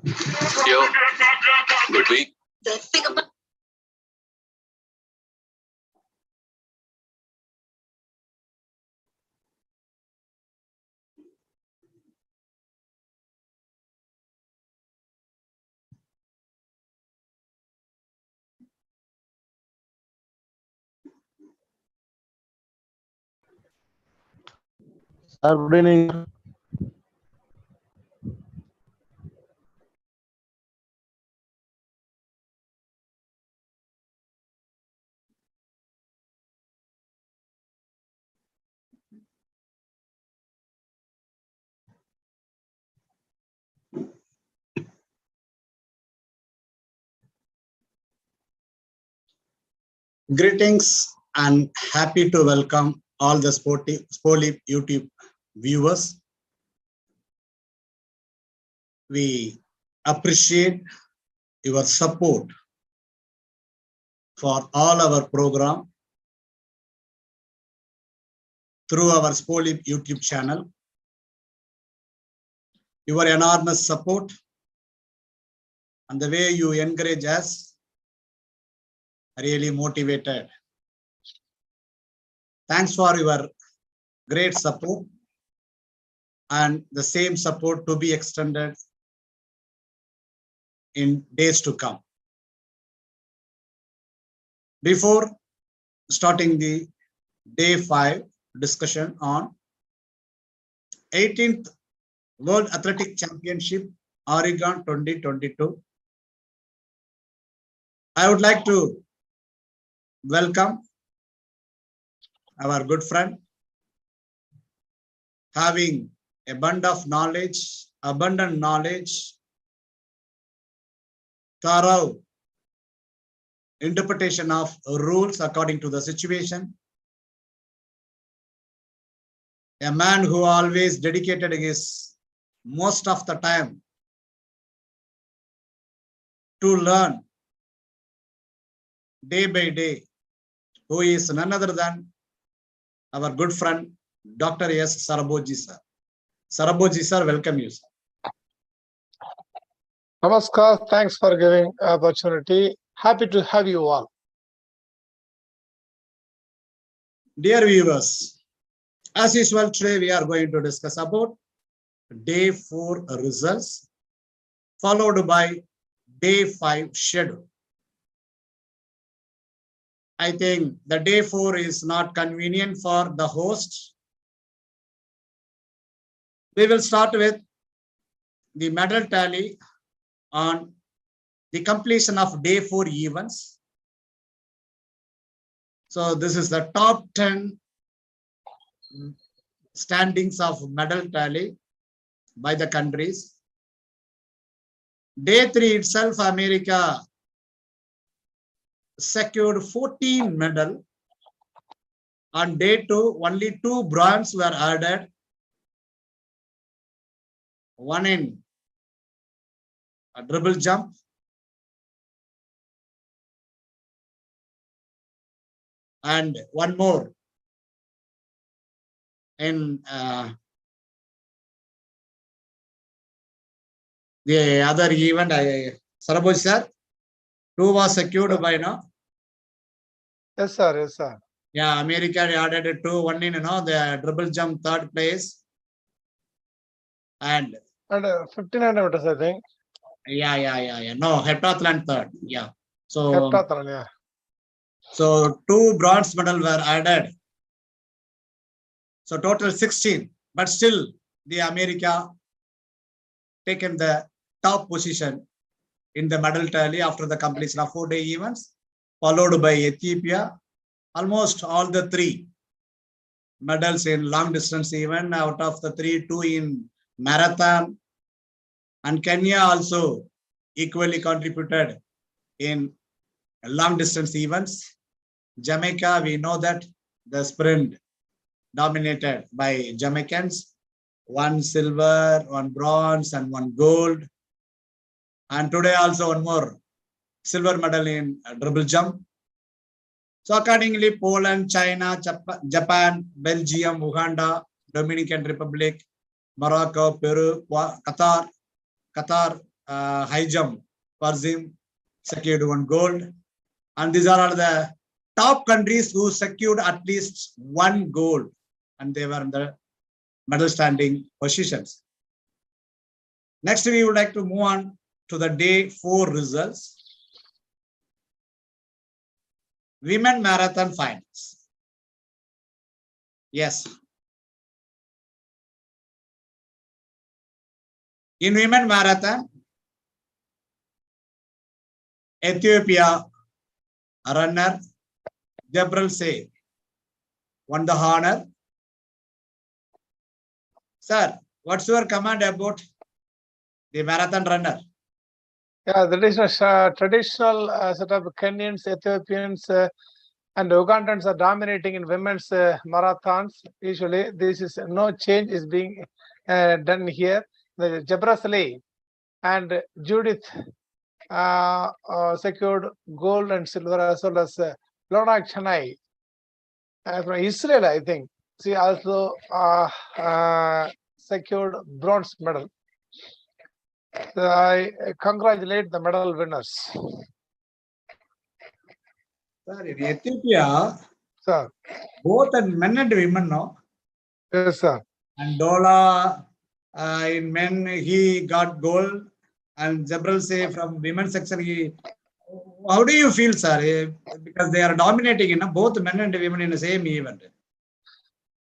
Yo, good week. Good evening. Greetings and happy to welcome all the Sporty YouTube viewers. We appreciate your support for all our program through our Sporty YouTube channel. Your enormous support and the way you encourage us really motivated. Thanks for your great support and the same support to be extended in days to come. Before starting the day 5 discussion on 18th World Athletic Championship Oregon 2022, I would like to welcome our good friend having abundant knowledge, thorough interpretation of rules according to the situation. A man who always dedicated his most of the time to learn day by day, who is none other than our good friend Dr. S. Saraboji sir. Saraboji sir, welcome you, sir. Namaskar, thanks for giving opportunity. Happy to have you all. Dear viewers, as usual, today we are going to discuss about day 4 results, followed by day 5 schedule. I think the day 4 is not convenient for the host. We will start with the medal tally on the completion of day 4 events. So this is the top 10 standings of medal tally by the countries. Day 3 itself, America secured 14 medals. On day 2, only 2 bronze were added. One in a dribble jump and one more in the other event. Saraboji sir, 2 was secured by now. Yes, sir. Yes, sir. Yeah, America added 2, one in the dribble jump 3rd place. And 1500 meters, I think. Yeah. No, heptathlon 3rd. Yeah. So Heptathlon, yeah. So 2 bronze medals were added. So total 16. But still, the America taken the top position in the medal tally after the completion of 4-day events, followed by Ethiopia. Almost all the 3 medals in long distance event. Out of the 3, 2 in marathon. And Kenya also equally contributed in long distance events. Jamaica, we know that the sprint dominated by Jamaicans. 1 silver, 1 bronze, and 1 gold. And today also 1 more silver medal in dribble jump. So accordingly, Poland, China, Japan, Belgium, Uganda, Dominican Republic, Morocco, Peru, Qatar, high jump, Parzim secured 1 gold. And these are all the top countries who secured at least 1 gold. And they were in the medal standing positions. Next, we would like to move on to the day 4 results. Women marathon finals. Yes. In women marathon, Ethiopia runner Jebral Say won the honor. Sir, what's your comment about the marathon runner? Yeah, that is a traditional set of Kenyans, Ethiopians, and Ugandans are dominating in women's marathons. Usually, this is no change is being done here. The Jabrasali and Judith secured gold and silver, as well as Lonak Chanai from Israel, I think. She also secured bronze medal. So I congratulate the medal winners. Sir, in Ethiopia, Sir, both men and women, no? yes, sir. And Dola, in men, he got gold. And Jebral Say from women's section, how do you feel, sir? Because they are dominating, both men and women in the same event.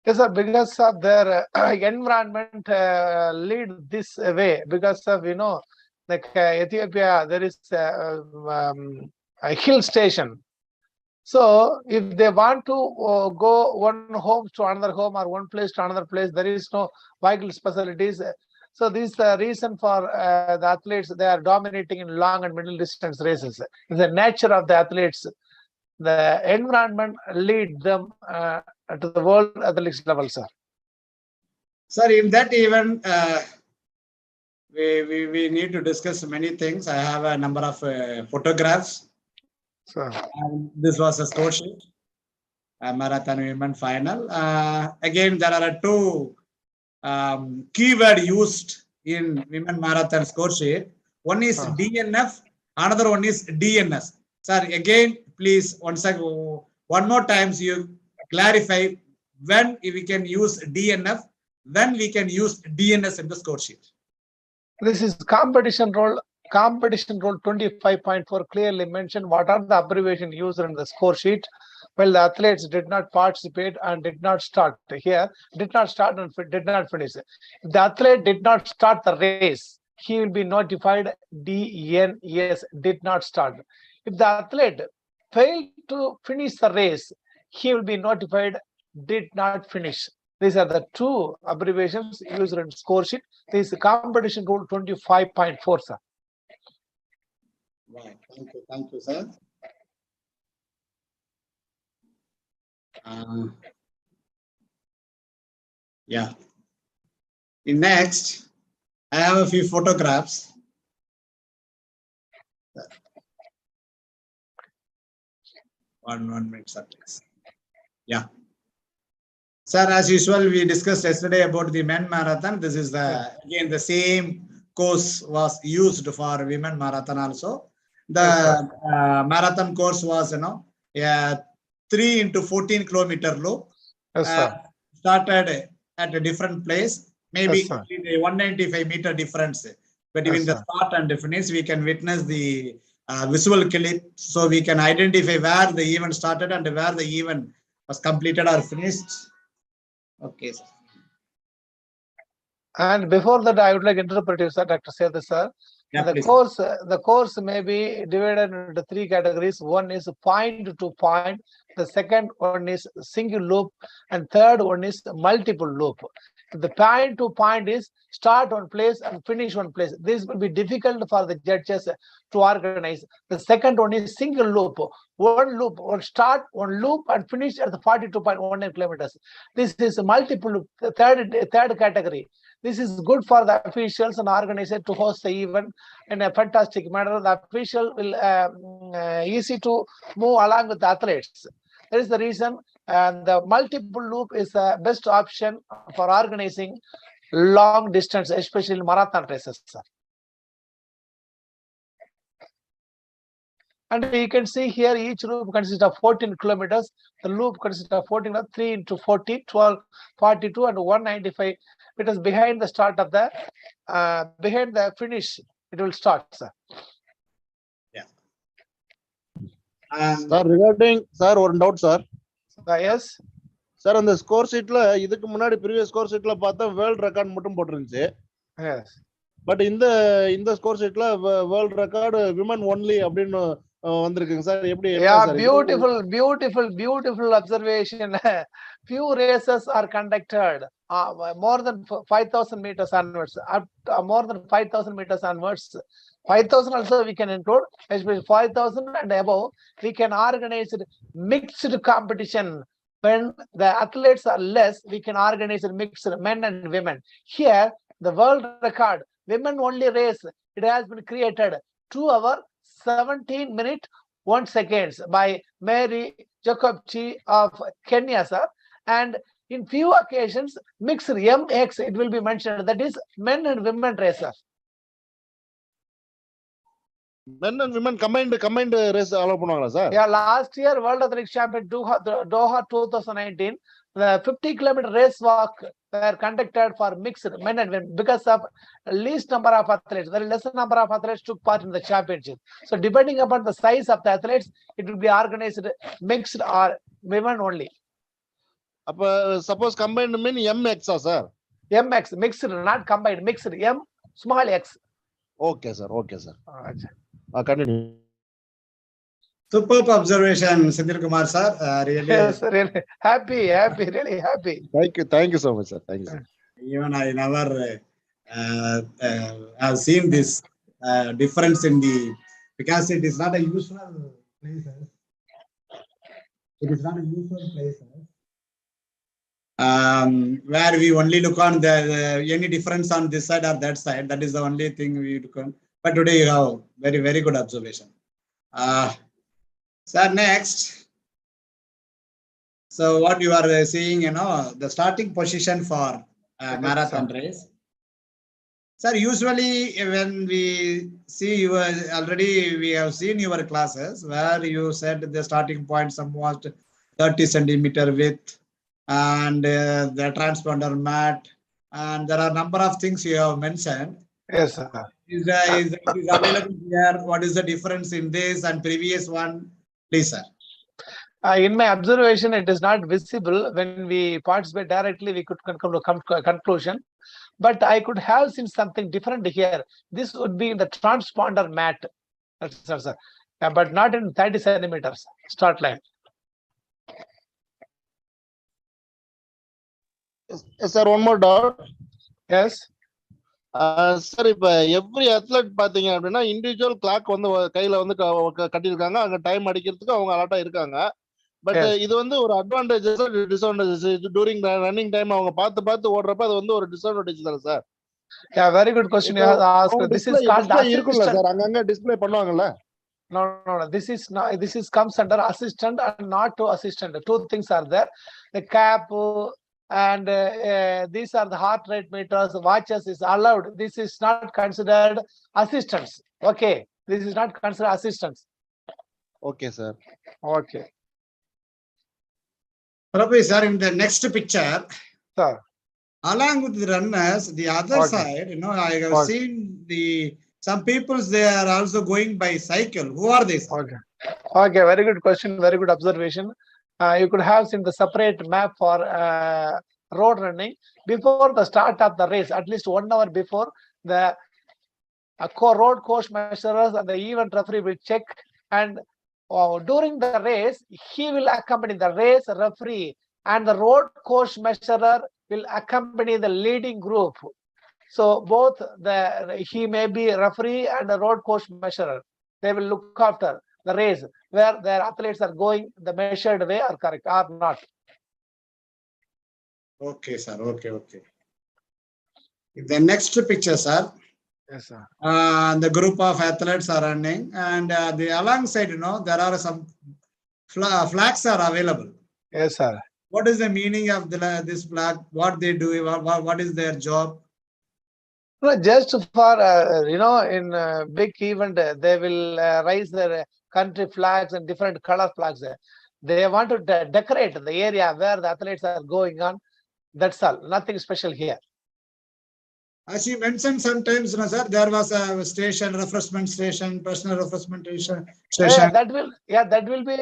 Yes, sir, because of their environment lead this way. Because of, like Ethiopia, there is a hill station. So if they want to go one home to another home or one place to another place, there is no vehicle facilities. So this is the reason for the athletes, they are dominating in long and middle distance races. The nature of the athletes, the environment lead them to the world athletics level, sir. Sir, in that event, we need to discuss many things. I have a number of photographs. Sir. And this was a score sheet, a marathon women final. Again, there are 2 keyword used in women marathon score sheet. One is DNF, another one is DNS. Sir, again, please, one more times you clarify when we can use DNF, when we can use DNS in the score sheet. This is competition rule 25.4 clearly mentioned what are the abbreviation used in the score sheet. Well, the athletes did not participate and did not start here, did not start and did not finish. If the athlete did not start the race, he will be notified DNS, did not start. If the athlete failed to finish the race, he will be notified did not finish. These are the 2 abbreviations used in score sheet. This is competition rule 25.4, sir. Right. Thank you, sir. Yeah. Next, I have a few photographs. One minute, sir, please. Yeah. Sir, as usual, we discussed yesterday about the men marathon. This is again the same course was used for women marathon also. The marathon course was, 3 into 14 kilometer loop. Yes, sir. Started at a different place, maybe Yes, sir. 195-meter difference between Yes, the sir. start and the finish. We can witness the visual clip, so we can identify where the event started and where the event was completed or finished. Okay, sir. And before that, I would like to interpret you, sir, Dr. Sethi, sir. Yeah, The please. course may be divided into 3 categories. One is point to point. The second one is single loop, and third one is multiple loop. The point to point is start one place and finish one place. This will be difficult for the judges to organize. The second one is single loop. One loop, one start, one loop, and finish at the 42.19 kilometers. This is multiple loop, the third category. This is good for the officials and organizers to host the event in a fantastic manner. The official will easy to move along with the athletes. That is the reason, and the multiple loop is the best option for organizing long distance, especially marathon races, sir. And you can see here each loop consists of 14 kilometers. The loop consists of 14, 3 into 40, 12, 42, and 195 meters behind the start of the behind the finish. It will start, sir. And Sir, regarding sir, one doubt, sir. Yes. Sir, on the score sheet la இதுக்கு முன்னாடி previous score sheet la பார்த்தா world record மட்டும் போட்டுருந்துச்சு. Yes. But இந்த score sheet la world record women only அப்படின்னு வந்திருக்குங்க sir. எப்படி என்ன Yeah, sir? beautiful observation. Few races are conducted more than 5,000 meters onwards, more than 5,000 meters onwards. 5,000 also we can include, especially 5,000 and above. We can organize mixed competition. When the athletes are less, we can organize mixed men and women. Here, the world record, women only race, it has been created 2 hours 17 minutes 1 seconds by Mary Jacobchi of Kenya, sir. And in few occasions, mixed MX, it will be mentioned, that is men and women racers. Men and women combined race allow பண்ணுவாங்களா sir? Yeah, last year World Athletics Champion Doha 2019, the 50-kilometer race walk were conducted for mixed men and women because of least number of athletes. Very less number of athletes took part in the championship. So depending upon the size of the athletes, it will be organized mixed or women only. அப்ப suppose combined mean MX sir? MX, mixed, not combined, mixed, M, small x. Okay, sir. Okay, sir. Continue. superb observation, Senthil Kumar sir. Really, Yes, really happy, really happy. Thank you so much, sir. Thank you, sir. even I never have seen this difference in the, because it is not a usual place. It is not a usual place where we only look on the any difference on this side or that side. That is the only thing we look on. But today you have very good observation. Sir, next. So what you are seeing, the starting position for marathon race. Sir, usually when we see you, already we have seen your classes where you said the starting point somewhat 30 centimeter width and the transponder mat, and there are number of things you have mentioned. Yes, sir. Is available here? What is the difference in this and previous one? Please, sir. In my observation, it is not visible. When we participate directly, we could come to a conclusion. But I could have seen something different here. This would be in the transponder mat, sir. But not in 30 centimeters start line. Yes, sir, one more doubt. Yes. Sir இப்ப every athlete பாத்தீங்க அப்படின்னா individual clock வந்து கையில வந்து கட்டியிருக்காங்க, அங்க time அடிக்கிறதுக்கு அவங்க அலர்ட்டா இருக்காங்க. பட் இது வந்து ஒரு advantages disadvantages during running time அவங்க பார்த்து ஓடுறப்ப அது வந்து ஒரு டிஸ்அட்வான்டேஜ் தானே sir? Yeah, very good question you have asked. This is called இருக்குல்ல சார், அங்கங்க டிஸ்ப்ளே பண்ணுவாங்கல்ல? No. This is not. This is comes under assistant and not to assistant. Two things are there. The cap and these are the heart rate meters. Watches is allowed. This is not considered assistance. Okay, this is not considered assistance. Okay, sir. Okay. Prabhu, sir, in the next picture, Sir. Along with the runners, the other side, I have seen some people, they are also going by cycle. Who are they, sir? Okay, very good question, very good observation. You could have seen the separate map for road running. Before the start of the race, at least 1 hour before, the road course measurers and the event referee will check, and during the race, he will accompany the race referee, and the road course measurer will accompany the leading group. So both he may be referee and the road course measurer. They will look after the race where their athletes are going the measured way or correct or not. Okay, sir. Okay. The next picture, sir. Yes, sir. The group of athletes are running, and the alongside, there are some flags are available. Yes, sir. What is the meaning of this flag? What they do? What is their job? No, just for in big event, they will raise their country flags and different color flags. They want to decorate the area where the athletes are going on. That's all. Nothing special here. As you mentioned, sometimes, sir, there was a station, refreshment station, personal refreshment station. That will be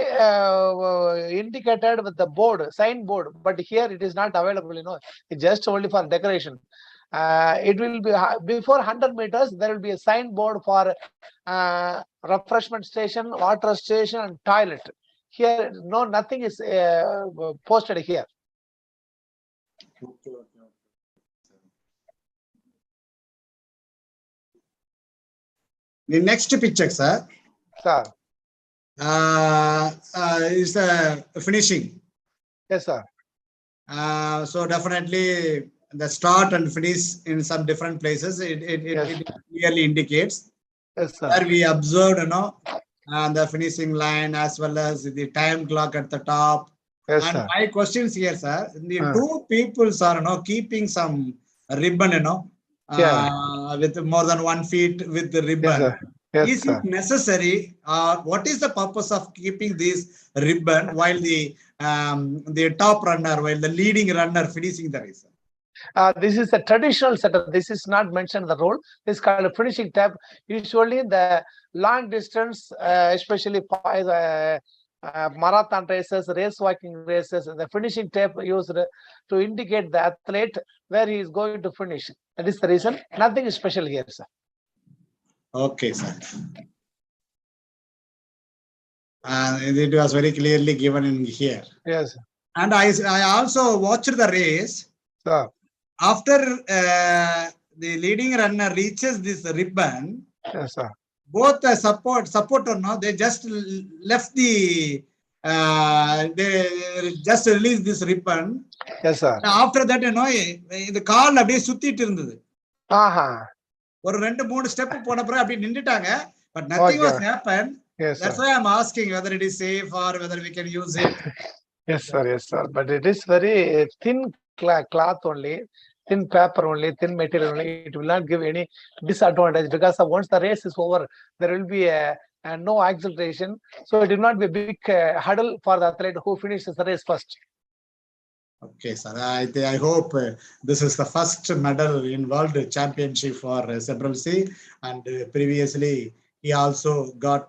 indicated with the board, sign board. But here it is not available. It's just only for decoration. It will be before 100 meters. There will be a sign board for refreshment station, water station, and toilet. Here, nothing is posted here. Okay. The next picture, sir. Sir. Is finishing. Yes, sir. So definitely the start and finish in some different places. It clearly indicates. Yes, sir. Where we observed, the finishing line as well as the time clock at the top. Yes, and sir. my questions here, sir. The two people are keeping some ribbon, with more than 1 feet with the ribbon. Yes, sir. Yes, is sir. it necessary? What is the purpose of keeping this ribbon while the top runner, while the leading runner finishing the race? This is a traditional setup. This is not mentioned in the rule. This is called a finishing tab. Usually the long distance, especially marathon races, race walking races, the finishing tab used to indicate the athlete where he is going to finish. That is the reason. Nothing is special here, sir. Okay, sir. And it was very clearly given in here. Yes. And I also watched the race. Sir. After the leading runner reaches this ribbon, yes, sir. Both the supporter, they just left they just released this ribbon. Yes, sir. After that, the கால் அப்படியே சுத்திட்டு இருந்தது. ஒரு 2-3 step போன பிறகு அப்படி நின்னுட்டாங்க. But nothing was happened. Yes, that's why I'm asking whether it is safe or whether we can use it. Yes, sir. Yes, sir. But it is very thin cloth only, thin paper only, thin material only. It will not give any disadvantage because once the race is over, there will be no acceleration. So it will not be a big hurdle for the athlete who finishes the race first. Okay, sir. I hope this is the first medal in World Championship for Cerebral C, and previously he also got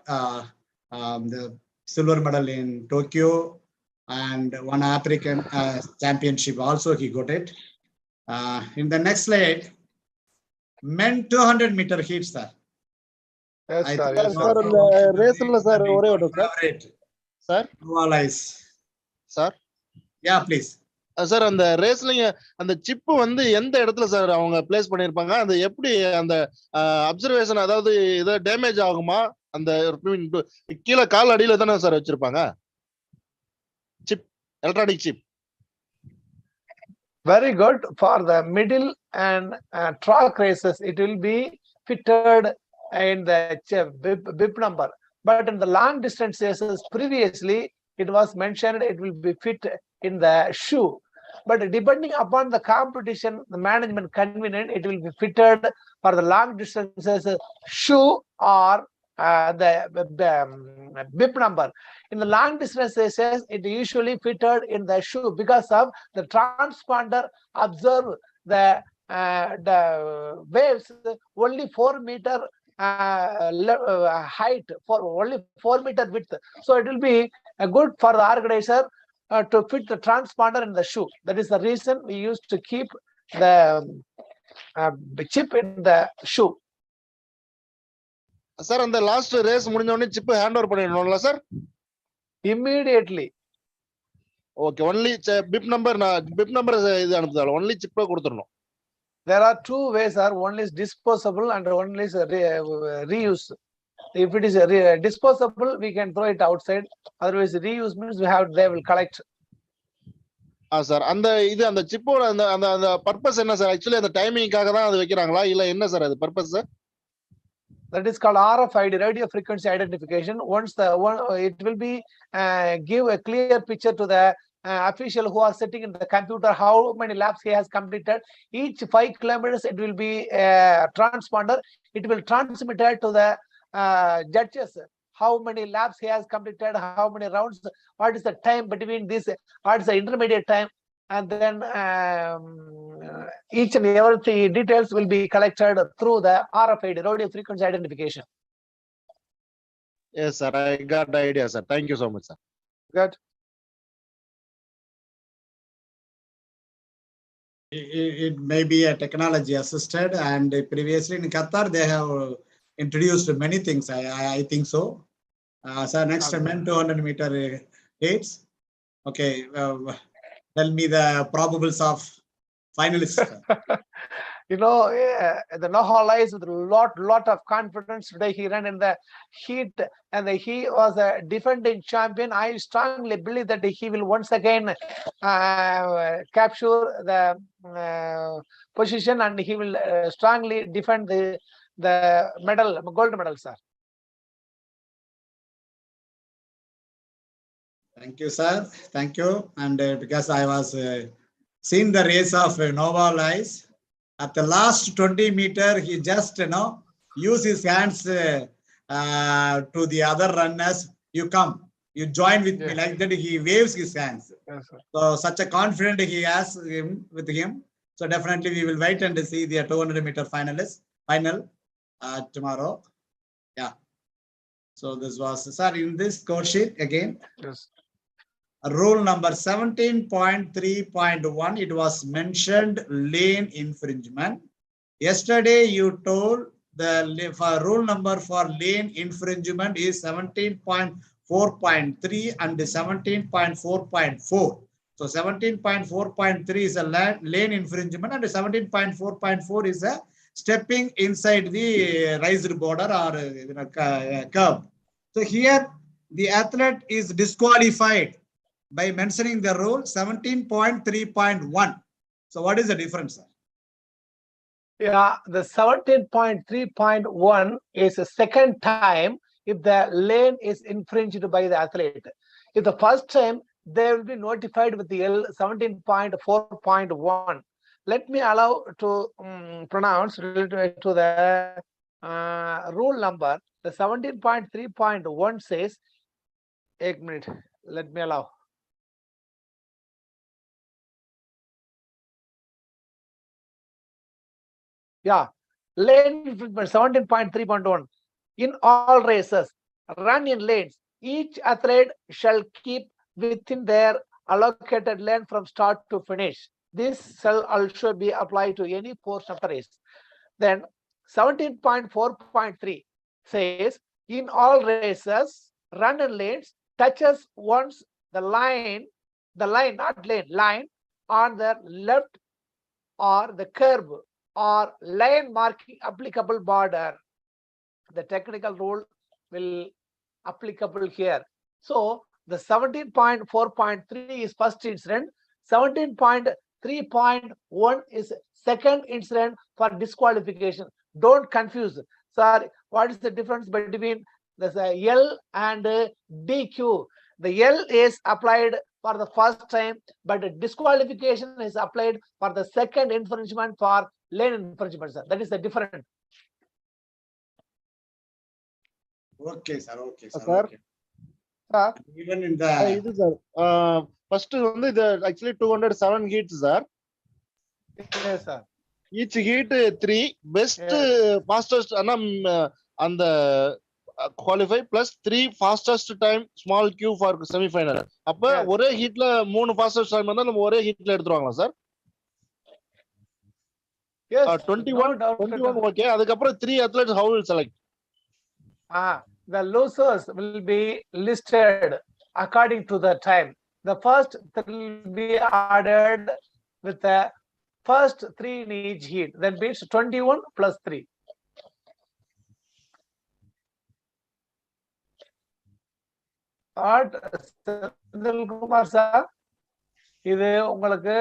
the silver medal in Tokyo and one African championship also he got it. In the next slide, men 200-meter heats, sir. Yes, sir. Yes, sir. Race sir, sir. All eyes. Sir. Yeah, please. Sir அந்த ரேஸ்லிங் அந்த chip வந்து எந்த இடத்துல sir அவங்க place பண்ணிருப்பாங்க? அந்த எப்படி அந்த அப்சர்வேஷன், அதாவது ஏதாவது டேமேஜ் ஆகுமா? அந்த கீழே கால் அடியில தானே சார் வச்சிருப்பாங்க chip, electronic chip. Very good. For the middle and track races, it will be fitted in the bib number. But in the long distance races, previously it was mentioned it will be fit in the shoe. But depending upon the competition, the management convenient, it will be fitted for the long distances shoe or the bib number. In the long distance races, it usually fitted in the shoe because of the transponder observe the waves only 4 meter height, for only 4 meter width. So it will be good for the organizer to fit the transponder in the shoe. That is the reason we used to keep the chip in the shoe. Sir அந்த last race முடிஞ்ச உடனே chip hand over பண்ணிடணும்ல sir? Immediately. Okay, only bib number இது அனுப்புதால only சிப்பை கொடுத்துடணும். There are two ways, sir. One is disposable and one is reuse. If it is disposable, we can throw it outside. Otherwise, reuse means they will collect. Sir அந்த இது அந்த சிப்போட அந்த purpose என்ன sir? Actually அந்த டைமிங்காக தான் அது வைக்கிறாங்களா இல்ல என்ன சார் அது purpose? That is called RFID, radio frequency identification. Once it will be give a clear picture to the official who are sitting in the computer how many laps he has completed. Each 5 kilometers it will be a transponder. It will transmit it to the judges how many laps he has completed, how many rounds, what is the time between this, what is the intermediate time, and then each and every details will be collected through the RFID, radio frequency identification. Yes, sir. I got the idea, sir. Thank you so much, sir. Good. It may be a technology assisted, and previously in Qatar they have introduced many things. I think so. So next Okay. men 200 meter hits. Okay, tell me the probables of finalists. You know, the Noah lies with a lot of confidence. Today he ran in the heat, and he was a defending champion. I strongly believe that he will once again capture the position, and he will strongly defend the medal, gold medal, sir. Thank you, sir. Thank you. And because I was seeing the race of Nova Lies, at the last 20 meter, he just use his hands to the other runners. You come, you join with me, like that. He waves his hands. Yes, sir. So such a confident he has with him. So definitely we will wait and see the 200 meter final tomorrow. Yeah. So this was, sir, in this code sheet again. Yes. Rule number 17.3.1, it was mentioned lane infringement. Yesterday you told the rule number for lane infringement is 17.4.3 and 17.4.4. So 17.4.3 is a lane infringement, and 17.4.4 is a stepping inside the raised border or curb. So here the athlete is disqualified by mentioning the rule 17.3.1. So what is the difference, sir? Yeah, the 17.3.1 is a second time if the lane is infringed by the athlete. If the first time, they will be notified with the L 17.4.1. Let me allow to pronounce related to the rule number. The 17.3.1 says, a minute, let me allow. Yeah, lane infringement 17.3.1. In all races, run in lanes, each athlete shall keep within their allocated lane from start to finish. This shall also be applied to any portion of the race. Then 17.4.3 says, in all races, run in lanes touches once the line, not lane, line on the left or the curb or line marking applicable border. The technical rule will applicable here. So the 17.4.3 is first incident. 17.3.1 is second incident for disqualification. Don't confuse. Sorry, what is the difference between the L and DQ? The L is applied for the first time, but the disqualification is applied for the second infringement for lane infringement, sir. That is the difference. Okay, sir. Okay, sir. Sir. Okay. Sir. Even in the first one, actually 207 heats, sir. Yes, sir. Each heat 3 best fastest and the qualify plus 3 fastest time small Q for semi-final. அப்ப ஒரே ஹீட்ல 3 fastest time வந்தா நம்ம ஒரே ஹீட்ல எடுத்துருவாங்களா sir? Yes. 21 okay. அதுக்கப்புறம் 3 athletes how will select? The losers will be listed according to the time. The first will be added with the first 3 in each heat. That means 21 plus 3. Kumar sir, இது உங்களுக்கு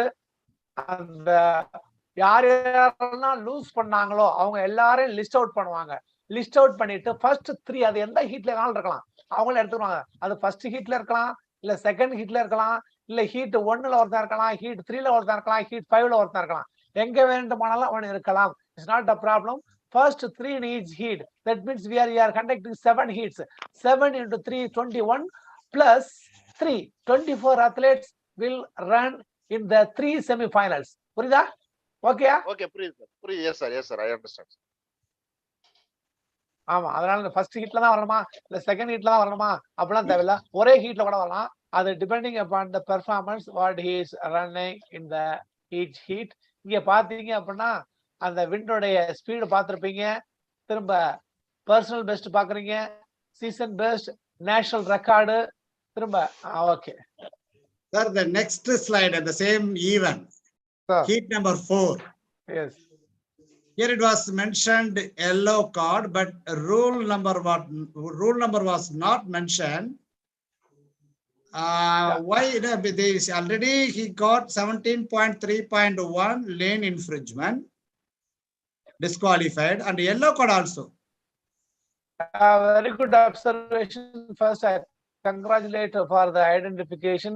அந்த யார் யாரெல்லாம் loose பண்ணாங்களோ அவங்க எல்லாரையும் list out பண்ணுவாங்க. List out பண்ணிட்டு ஃபர்ஸ்ட் 3 அது எந்த ஹீட்ல வேணாலும் இருக்கலாம், அவங்கள எடுத்துருவாங்க. அது ஃபர்ஸ்ட் ஹீட்ல இருக்கலாம், இல்ல செகண்ட் ஹீட்ல இருக்கலாம், இல்ல ஹீட் 1ல ஒருத்தன் இருக்கலாம், ஹீட் 3ல ஒருத்தன் இருக்கலாம், ஹீட் 5ல ஒருத்தன் இருக்கலாம். எங்க வேண்டுமானாலும் அவன் இருக்கலாம். It's not a problem. first 3 in each heat. That means we are conducting 7 heats. 7 into 3, 21 plus 3, 24 athletes will run in the 3 semi-finals. Purida? Okay? Okay, please. Yes, sir. I understand. ஆமா, அதனால இந்த first ஹீட்ல தான் வரணுமா இல்ல second ஹீட்ல தான் வரணுமா அப்படிலாம் தேவையில்ல, ஒரே ஹீட்ல கூட வரலாம். அது depending upon the performance what he is running in the each heat. இங்க பாத்தீங்க அப்படின்னா அந்த விண்டோடைய ஸ்பீடு பார்த்துருப்பீங்க, திரும்ப பர்சனல் பெஸ்ட் பாக்குறீங்க, சீசன் பெஸ்ட், நேஷனல் ரெக்கார்டு, திரும்ப okay Sir, the next slide at the same event, heat number 4. Yes. Here it was mentioned yellow card, but rule number was not mentioned. Why? Already he got 17.3.1 lane infringement, disqualified, and yellow card also. Very good observation. First, I congratulate for the identification.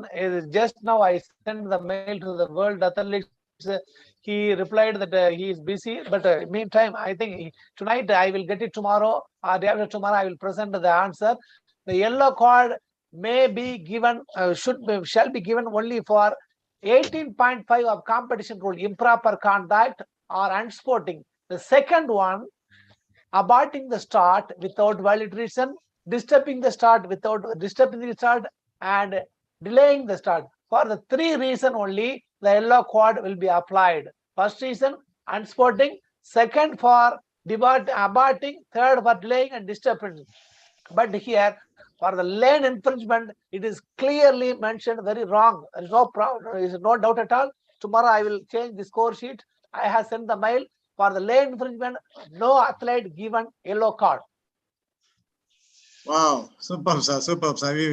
Just now I sent the mail to the World Athletics. He replied that he is busy, but meantime, I think tonight I will get it tomorrow or day after tomorrow. I will present the answer. The yellow card may be given, shall be given only for 18.5 of competition rule, improper conduct or unsporting. The second one, aborting the start without valid reason, disturbing the start without disturbing the start, and delaying the start. For the 3 reasons only, the yellow card will be applied. First reason, unsporting. Second, for aborting. Third, for delaying and disturbing. But here, for the lane infringement, it is clearly mentioned very wrong. There is no problem. There is no doubt at all. Tomorrow I will change the score sheet. I have sent the mail. For the lane infringement, no athlete given yellow card. Wow, superb, sir. We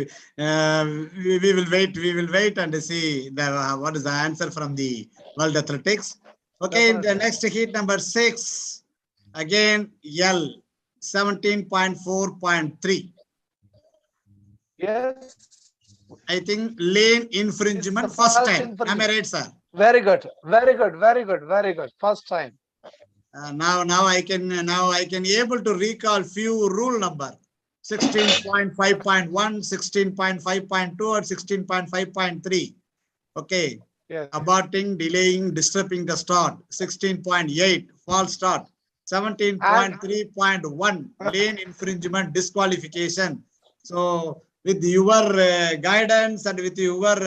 will wait. We will wait and see what is the answer from the World Athletics. Okay, in the next heat number 6, again L 17.4.3. Yes. I think lane infringement first time. Am I right, sir? Very good. First time. Now I can able to recall few rule number. 16.5.1, 16.5.2, or 16.5.3. Okay. Yes. Aborting, delaying, disturbing the start. 16.8, false start. 17.3.1, lane infringement, disqualification. So with your guidance and with your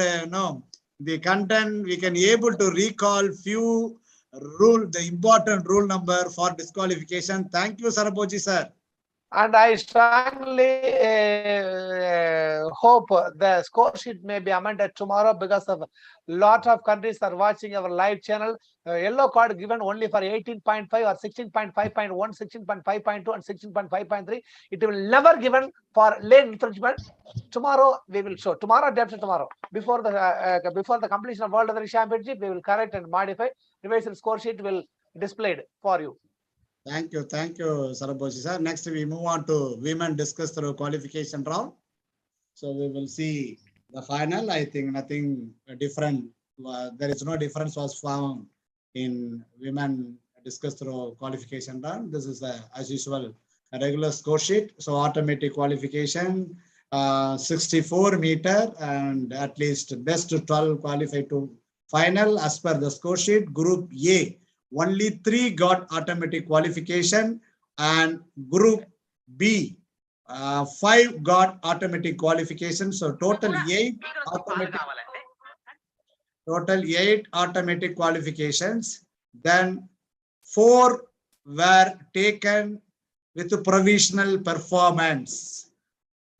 the content, we can able to recall few the important rule number for disqualification. Thank you, Saraboji sir. And I strongly hope the score sheet may be amended tomorrow, because of lot of countries are watching our live channel. Yellow card given only for 18.5 or 16.5.1, 16.5.2 and 16.5.3. It will never given for lane infringement. Tomorrow we will show. Tomorrow, day after tomorrow, before the completion of World Athletics Championship, we will correct and modify. Revised score sheet will displayed for you. Thank you, Saraboji sir. Next, we move on to women discuss through qualification round. So we will see the final. I think nothing different. There is no difference was found in women discuss through qualification round. This is as usual a regular score sheet. So automatic qualification, 64 meter, and at least best 12 qualify to final as per the score sheet. Group A. Only 3 got automatic qualification, and group B, 5 got automatic qualification. So total 8 automatic qualifications. Then 4 were taken with provisional performance.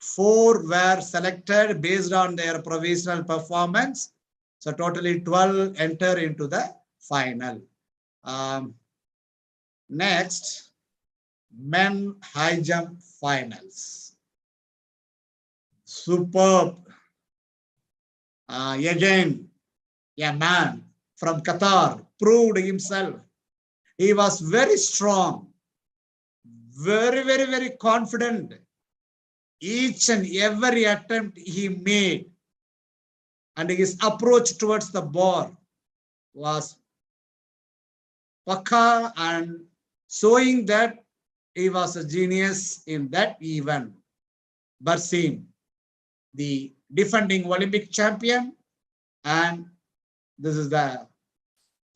4 were selected based on their provisional performance. So totally 12 enter into the final. Next, men high jump finals. Superb. Again, a man from Qatar proved himself. He was very strong, very confident. Each and every attempt he made, and his approach towards the bar was Paka and showing that he was a genius in that event. Barsim, the defending Olympic champion, and this is the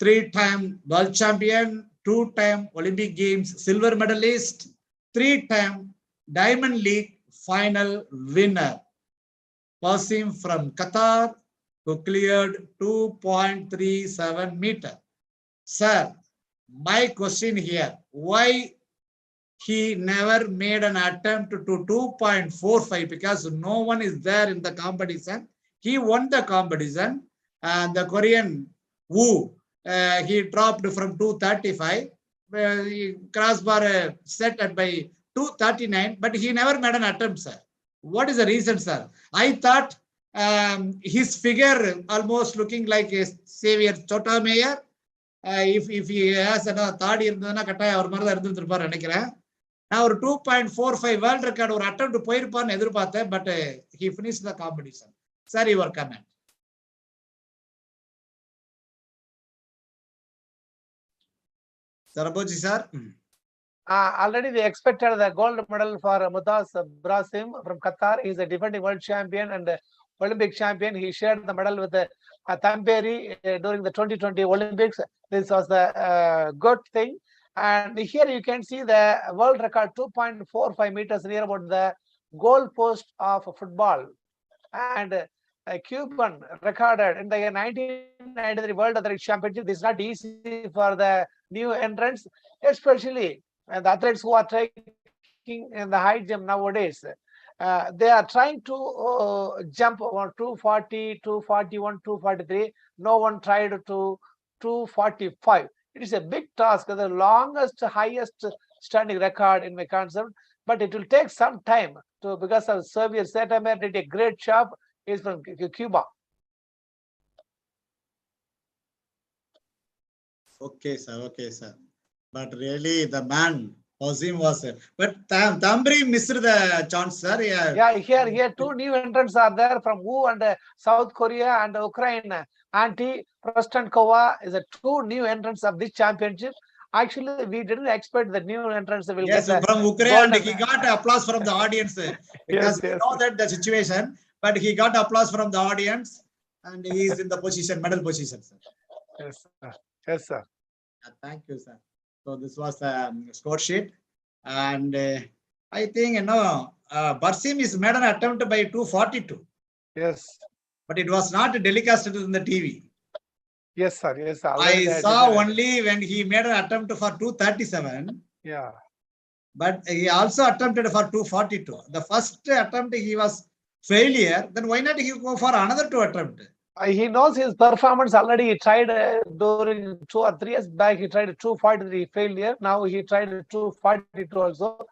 3-time world champion, 2-time Olympic Games silver medalist, 3-time Diamond League final winner. Barsim from Qatar, who cleared 2.37 meter. Sir, my question here, why he never made an attempt to 2.45? Because no one is there in the competition. He won the competition, and the Korean Wu, he dropped from 235. He crossbar set at by 239, but he never made an attempt, sir. What is the reason, sir? I thought his figure almost looking like a Savior Chota Mayor. If he has a third இருந்ததுன்னா கட்டாயம் அவர் மாதிரி தான் இருந்திருப்பார் நினைக்கிறேன். நான் ஒரு 2.45 world record ஒரு attempt போயிருப்பான்னு எதிர்பார்த்தேன், but he finished the competition. Sir, your comment. Saraboji, sir. Already they expected the gold medal for Mutaz Brasim from Qatar. He is a defending world champion and Olympic champion. He shared the medal with Tampere during the 2020 Olympics. This was the good thing. And here you can see the world record 2.45 meters near about the goal post of football. And a Cuban recorded in the 1993 World Athletics Championship. This is not easy for the new entrants, especially the athletes who are taking in the high jump nowadays. They are trying to jump on 240, 241, 243. No one tried to 245. It is a big task, the longest, highest standing record in my concept, but it will take some time to, because of Soviet settlement did a great job. Is from Cuba. Okay, sir. Okay, sir. But really, the man Barsim was. But Tambri missed the chance, sir. Yeah, here two new entrants are there from Wu and South Korea and Ukraine. Anti-Prostankova is a two new entrants of this championship. Actually, we didn't expect the new entrants will yes, get from Ukraine, he got applause from the audience because yes. we know that the situation, but he got applause from the audience and he is in the position, medal position, sir. Yes, sir. Yes, sir. Thank you, sir. So this was the score sheet, and I think Barsim is made an attempt by 242. Yes, but it was not telecasted in the TV. Yes, sir. Yes, sir. I saw only when he made an attempt for 237. Yeah. But he also attempted for 242. The first attempt he was failure. Then why not he go for another 2 attempt? He knows his performance already. He tried during 2 or 3 years back. He tried 243 failure. Now he tried 242 also.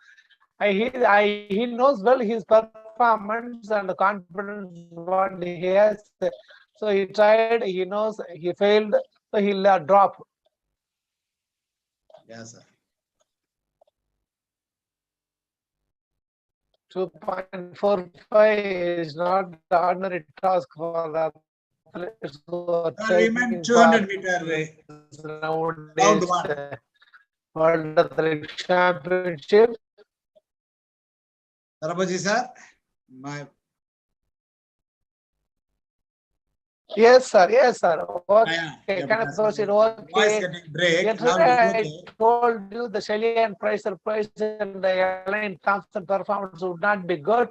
He knows well his performance and the confidence what he has. So he tried. He knows he failed. So he'll drop. Yes, sir. 2.45 is not the ordinary task for the athletes who are remain 200 meter nowadays. World Athletics Championship. Sarabaji, sir. Yes, sir. Yes, sir. Okay. Yeah, Can I proceed? Okay. Voice getting break. Yesterday, I told you the Shelley and Price and the Elaine Thompson performance would not be good.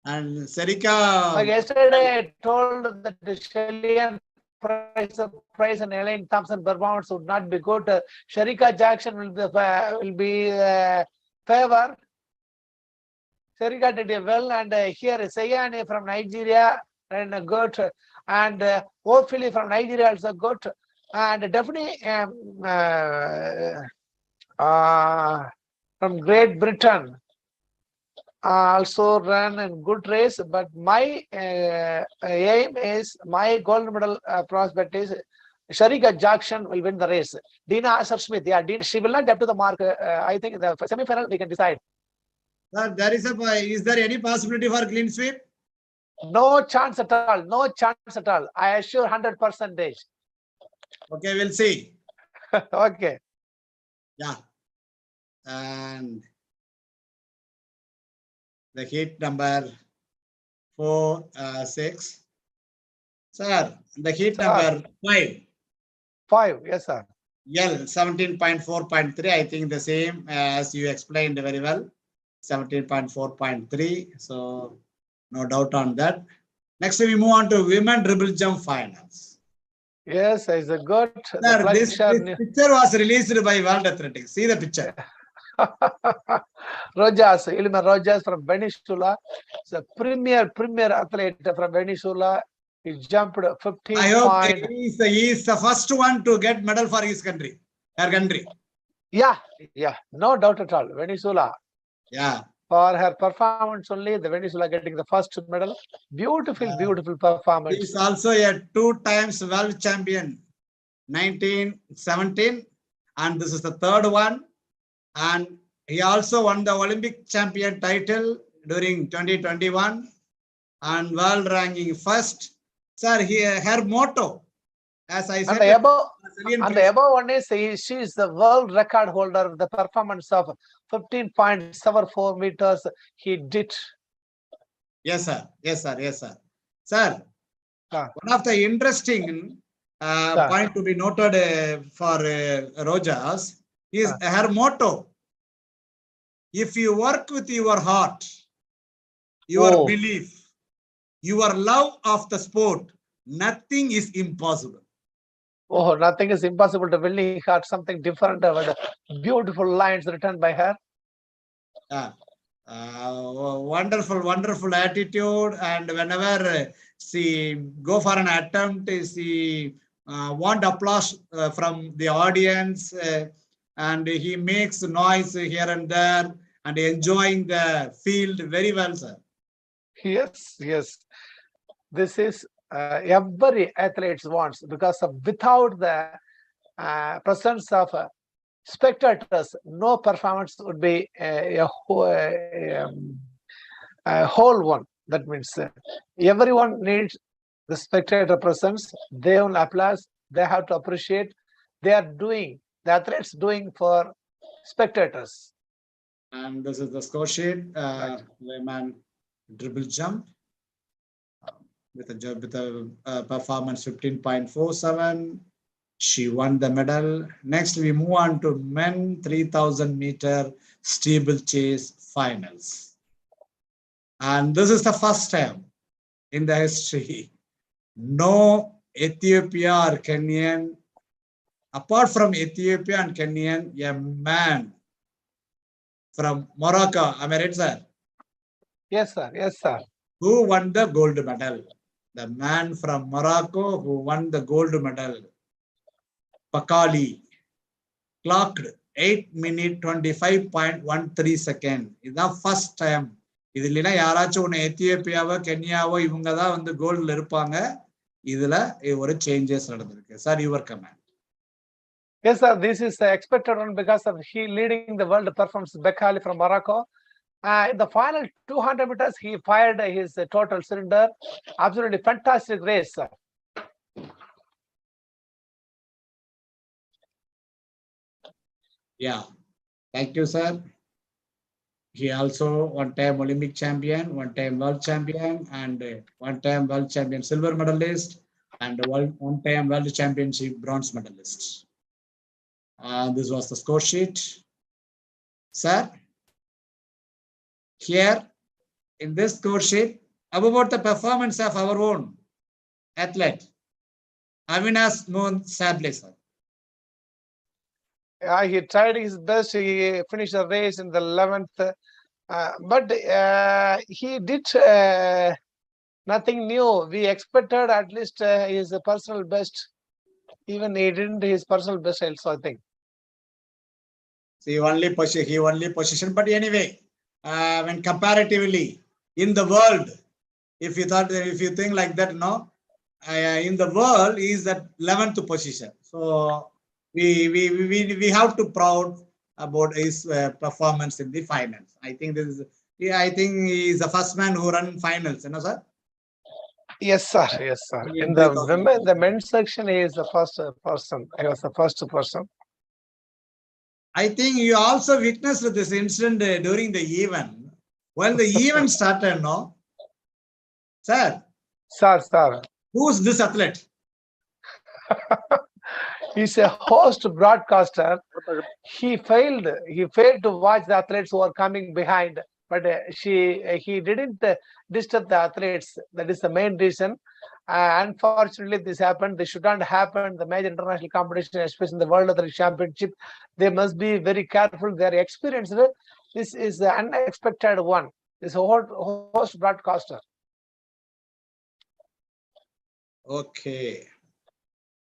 And Serika. Like yesterday, I told that the Shelley and Price and Elaine Thompson performance would not be good. Sharika Jackson will be favored. Sharika did well, and here Sayane from Nigeria and good, and hopefully from Nigeria also good, and definitely from Great Britain also run a good race. But my aim is, my gold medal prospect is Sharika Jackson will win the race. Dina Asher Smith, yeah, Dina, she will not get to the mark. I think the semi-final we can decide. Sir, is there any possibility for clean sweep? No chance at all. No chance at all. I assure 100%. Okay, we'll see. Okay. Yeah. And the heat number 4, 6. Sir, the heat Sir. number 5. 5. Yes, sir. L 17.4.3. I think the same as you explained very well. 17.4.3. So no doubt on that. Next, we move on to women dribble jump finals. Yes, it's a good. Sir, this picture was released by World Athletics. See the picture. Rojas, Ilma Rojas from Venezuela. It's a premier athlete from Venezuela. He jumped 15. I hope he is the first one to get medal for his country, her country. Yeah, no doubt at all. Venezuela. Yeah. For her performance only, the Venezuela getting the first medal. Beautiful performance. He is also a 2 times world champion, 1917, and this is the third one. And he also won the Olympic champion title during 2021 and world ranking first. Sir, her motto, as I said, and the above one is she is the world record holder. The performance of 15.74 meters he did. Yes, sir. Sir, one of the interesting point to be noted for Rojas is her motto. If you work with your heart, your belief, your love of the sport, nothing is impossible. Oh, nothing is impossible to winning heart. Something different. Beautiful lines written by her. Wonderful attitude. And whenever she go for an attempt, she want applause from the audience, and he makes noise here and there and enjoying the field very well, sir. Yes. This is every athlete wants, because without the presence of spectators, no performance would be a whole one. That means everyone needs the spectator presence. They will applause. They have to appreciate. They are doing, the athletes doing for spectators. And this is the score sheet. Women dribble jump with a performance 15.47. She won the medal. Next, we move on to men 3,000 meter steeplechase finals. And this is the first time in the history, no Ethiopia or Kenyan, apart from Ethiopia and Kenyan, a man from Morocco, am I right, sir? Yes, sir. Who won the gold medal? The man from Morocco who won the gold medal, Pakali, clocked 8 minutes 25.13 seconds. Is the first time. இதுல யாராச்சும் ஒன்னு எத்தியோப்பியாவோ கென்யாவோ இவங்க தான் வந்து கோல்ட்ல இருப்பாங்க. இதுல ஒரு changes நடந்திருக்கு. Sir, your comment. Yes, sir. This is the expected one because of he leading the world performance. Bekali from Morocco. In the final 200 meters, he fired his total cylinder. Absolutely fantastic race, sir. Yeah, thank you, sir. He also one-time Olympic champion, one-time world champion, and one-time world champion silver medalist, and one-time world championship bronze medalist. This was the score sheet. Sir, here in this score sheet, about the performance of our own athlete, Avinash Mohan Sable, sir. He tried his best. He finished the race in the 11th, but he did nothing new. We expected at least his personal best. Even he didn't his personal best also, I think. He only position, but anyway, when comparatively in the world, if you think like that, no, in the world he is at 11th position. So we have to proud about his performance in the finals. I think I think he is the first man who run finals, you know, sir. Yes, sir. In the men's section, he is the first person. He was the first person. I think you also witnessed this incident during the event. When the event started, no? Sir, Sir. who's this athlete? He's a host broadcaster. He failed to watch the athletes who are coming behind, but he didn't disturb the athletes. That is the main reason. Unfortunately, this happened. This should not happen. The major international competition, especially in the World Athletics Championship, they must be very careful. They are experienced. This is the unexpected one. This host broadcaster. Okay.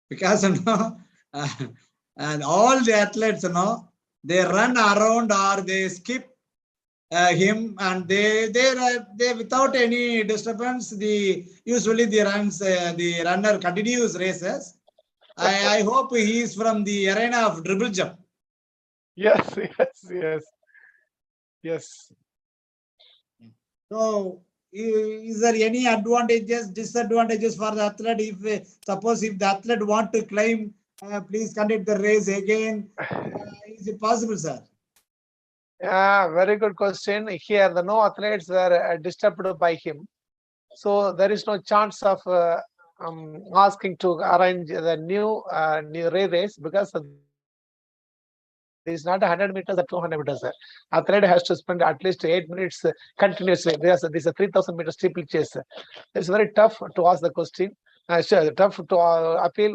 Because and all the athletes, they run around or they skip him, and they without any disturbance. Usually the runner continues races. I hope he is from the arena of dribble jump. Yes. So, is there any advantages, disadvantages for the athlete? If suppose if the athlete want to claim, please conduct the race again, is it possible, sir? Very good question. Here, the no athletes were disturbed by him, so there is no chance of asking to arrange the new race, because it's not 100 meters or 200 meters. Athlete has to spend at least 8 minutes continuously. This is a 3,000 meter steeplechase. It's very tough to ask the question. Tough to appeal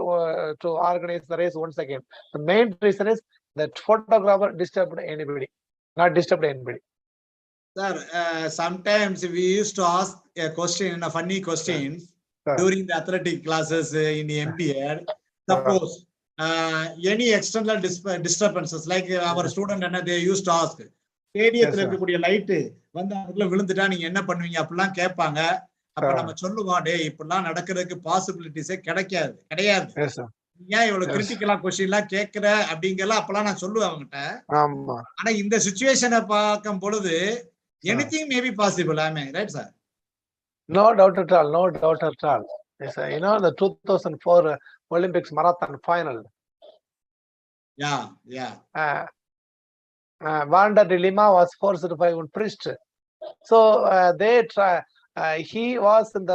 to organize the race once again. The main reason is that photographer disturbed anybody, not disturbed anybody. Sir, sometimes we used to ask a question, a funny question, during the athletic classes in the MBA. Suppose any external disturbances, like our student, they used to ask, ஸ்டேடியத்துல இருக்கக்கூடிய light வந்து அதுக்குள்ள விழுந்துட்டா நீங்க என்ன பண்ணுவீங்க அப்படிலாம் கேட்பாங்க. அப்ப நம்ம சொல்லுவோம், டே இப்படிலாம் நடக்கிறதுக்கு பாசிபிலிட்டிஸே கிடையாது. ஏன் இவ்வளவு கிரிட்டிக்கலா கொஸ்டின் எல்லாம் கேட்கிற அப்படிங்கலாம் அப்பெல்லாம் நான் சொல்லுவேன் அவங்ககிட்ட. ஆனா இந்த சிச்சுவேஷனை பார்க்கும் பொழுது anything may be possible. I mean, right, sir? No doubt at all. Yes, the 2004 Olympics marathon final. Yeah. Wander de Lima was forced by one priest. So they try. He was in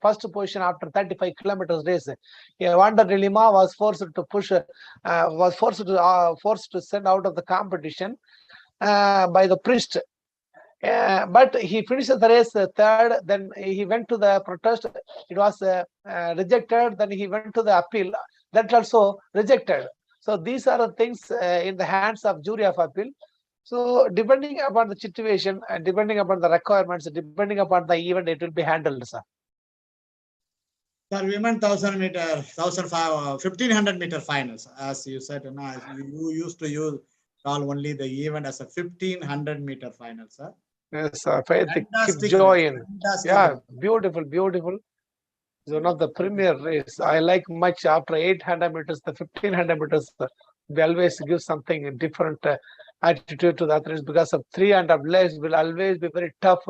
first position after 35 kilometers race. Wander de Lima was forced to send out of the competition by the priest. But he finished the race third. Then he went to the protest. It was rejected. Then he went to the appeal. That also rejected. So these are the things in the hands of jury of appeal. So depending upon the situation and depending upon the requirements, depending upon the event, it will be handled, sir. Sir, women 1,000 meter, 1,500 meter finals, as you said, you used to call only the event as a 1,500 meter final, sir. Yes, sir. Keep joy in. Yeah, beautiful. It's one of the premier race. I like much after 800 meters, the 1,500 meters. We always give something different attitude to the athletes, because of 300 legs will always be very tough.